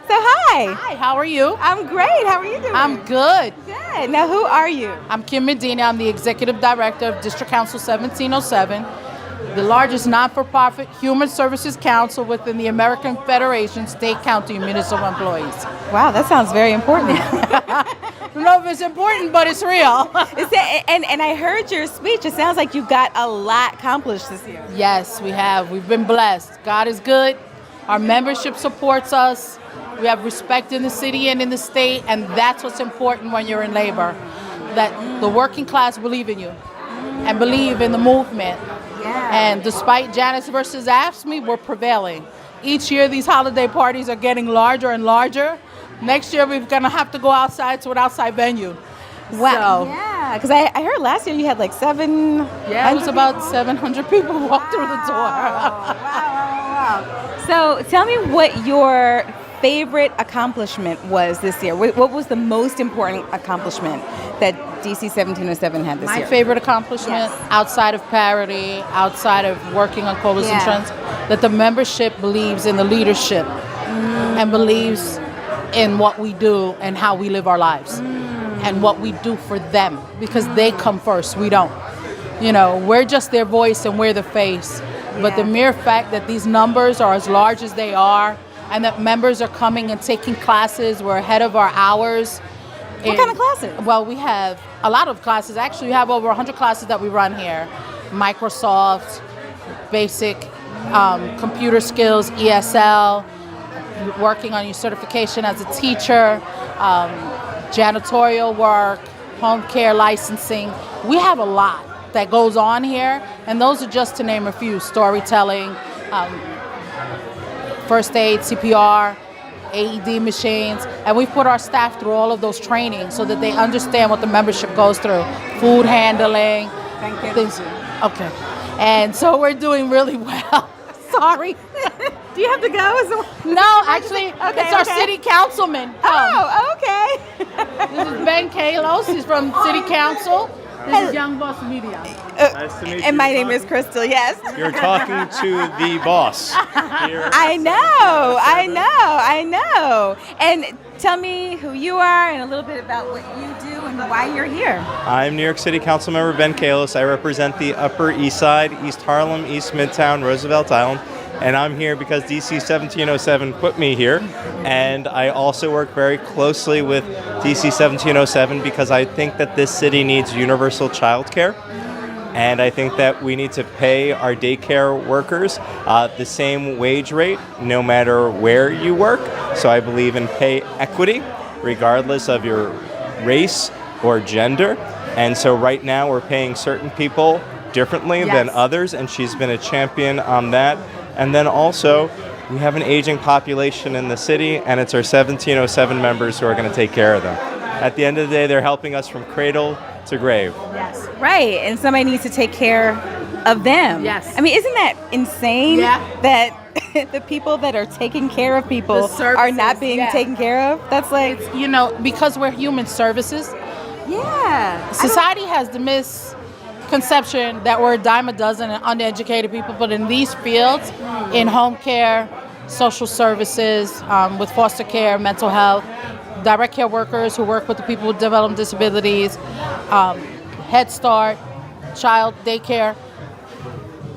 So hi. Hi, how are you? I'm great. How are you doing? I'm good. Good. Now, who are you? I'm Kim Medina. I'm the Executive Director of District Council 1707, the largest non-for-profit human services council within the American Federation State, County, and Municipal Employees. Wow, that sounds very important. I don't know if it's important, but it's real. And I heard your speech. It sounds like you got a lot accomplished this year. Yes, we have. We've been blessed. God is good. Our membership supports us. We have respect in the city and in the state, and that's what's important when you're in labor. That the working class believe in you and believe in the movement. Yeah. And despite Janice versus AFSCME, we're prevailing. Each year, these holiday parties are getting larger and larger. Next year, we're going to have to go outside to an outside venue. Wow. So, Yeah, because I heard last year you had like 7. yeah, it was about 700 people walk through the door. Wow. So tell me what your favorite accomplishment was this year. What was the most important accomplishment that DC 1707 had this My year? favorite accomplishment, Yes. outside of parity, outside of working on coalition Yeah. trends, that the membership believes in the leadership and believes in what we do and how we live our lives and what we do for them, because they come first, we don't. You know, we're just their voice and we're the face. But the Yeah. mere fact that these numbers are as large as they are and that members are coming and taking classes, we're ahead of our hours. What kind of classes? Well, we have a lot of classes. Actually, we have over 100 classes that we run here. Microsoft, basic computer skills, ESL, working on your certification as a teacher, janitorial work, home care licensing. We have a lot that goes on here, and those are just to name a few: storytelling, first aid, CPR, AED machines, and we've put our staff through all of those trainings so that they understand what the membership goes through. Food handling, Thank you. things. Okay, and so we're doing really well. Sorry. Do you have to go? No, actually, Okay, it's our okay. city councilman. Oh, okay. This is Ben Kallos. He's from City Council. This is Young Boss Media. Nice to meet you. And my name is Crystal, yes. You're talking to the boss here. I know. And tell me who you are and a little bit about what you do and why you're here. I'm New York City Council Member Ben Kallos. I represent the Upper East Side, East Harlem, East Midtown, Roosevelt Island. And I'm here because DC 1707 put me here. And I also work very closely with DC 1707 because I think that this city needs universal childcare. And I think that we need to pay our daycare workers the same wage rate no matter where you work. So I believe in pay equity regardless of your race or gender. And so right now we're paying certain people differently than others, and she's been a champion on that. And then also, we have an aging population in the city, and it's our 1707 members who are going to take care of them. At the end of the day, they're helping us from cradle to grave. Yes. Right, and somebody needs to take care of them. Yes. I mean, isn't that insane? Yeah. That the people that are taking care of people The are not services, being yeah. taken care of? That's like, You know, because we're human services, yeah. society has the misconception that we're a dime a dozen and uneducated people, but in these fields, in home care, social services, with foster care, mental health, direct care workers who work with the people with developmental disabilities, Head Start, child daycare,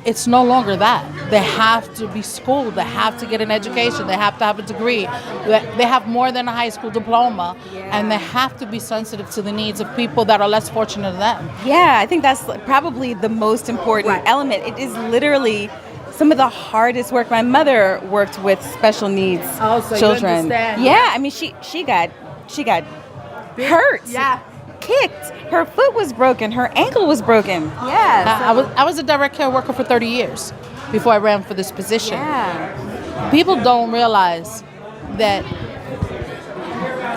it's no longer that. They have to be schooled. They have to get an education. They have to have a degree. They have more than a high school diploma, and they have to be sensitive to the needs of people that are less fortunate than them. Yeah, I think that's probably the most important element. It is literally some of the hardest work. My mother worked with special needs Oh, so you children. understand. Yeah, I mean she got hurt. Yeah. Kicked. Her foot was broken. Her ankle was broken. Yeah. I was a direct care worker for 30 years before I ran for this position. Yeah. People don't realize that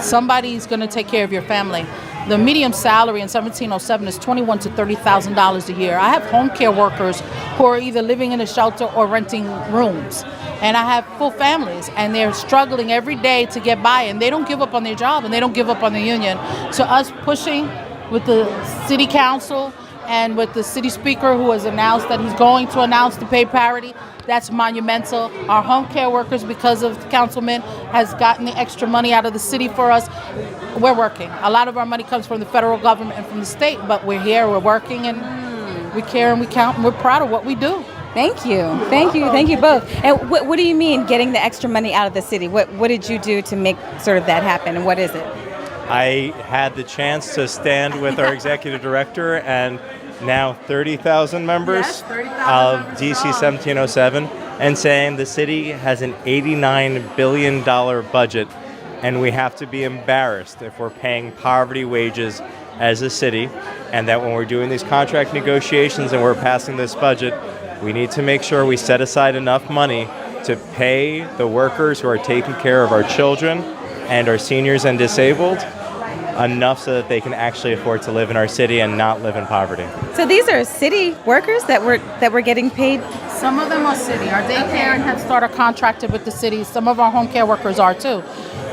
somebody's going to take care of your family. The median salary in 1707 is $21,000 to $30,000 a year. I have home care workers who are either living in a shelter or renting rooms. And I have full families, and they're struggling every day to get by, and they don't give up on their job, and they don't give up on the union. So us pushing with the city council and with the city speaker who has announced that he's going to announce the pay parity, That's monumental. Our home care workers, because of the councilman, has gotten the extra money out of the city for us. We're working. A lot of our money comes from the federal government and from the state, but we're here, we're working, and we care and we count, and we're proud of what we do. Thank you. Thank you both. And what do you mean getting the extra money out of the city? What did you do to make sort of that happen, and what is it? I had the chance to stand with our executive director and now 30,000 members Yes, 30,000 of members DC strong. 1707 and saying the city has an $89 billion budget and we have to be embarrassed if we're paying poverty wages as a city, and that when we're doing these contract negotiations and we're passing this budget, we need to make sure we set aside enough money to pay the workers who are taking care of our children and our seniors and disabled enough so that they can actually afford to live in our city and not live in poverty. So these are city workers that were getting paid. Some of them are city. Our daycare and Head Start are contracted with the city. Some of our home care workers are too.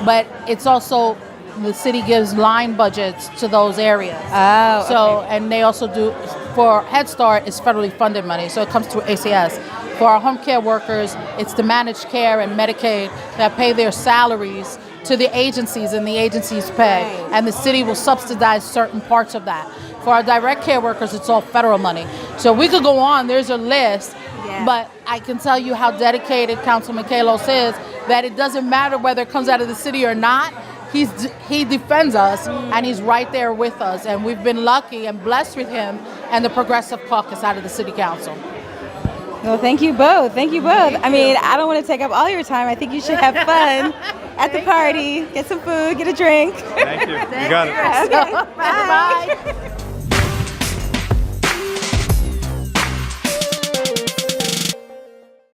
But it's also, the city gives line budgets to those areas. Oh, So, and they also do, for Head Start, it's federally funded money, so it comes through ACS. For our home care workers, it's the managed care and Medicaid that pay their salaries to the agencies, and the agencies pay. Right. And the city will subsidize certain parts of that. For our direct care workers, it's all federal money. So we could go on, there's a list, Yeah. but I can tell you how dedicated Councilman Kallos is, that it doesn't matter whether it comes out of the city or not. He defends us, and he's right there with us. And we've been lucky and blessed with him and the Progressive Caucus out of the City Council. Well, thank you both. Thank you both. I mean, I don't want to take up all your time. I think you should have fun at the party. Get some food, get a drink. Thank you. You got it. Okay. Bye.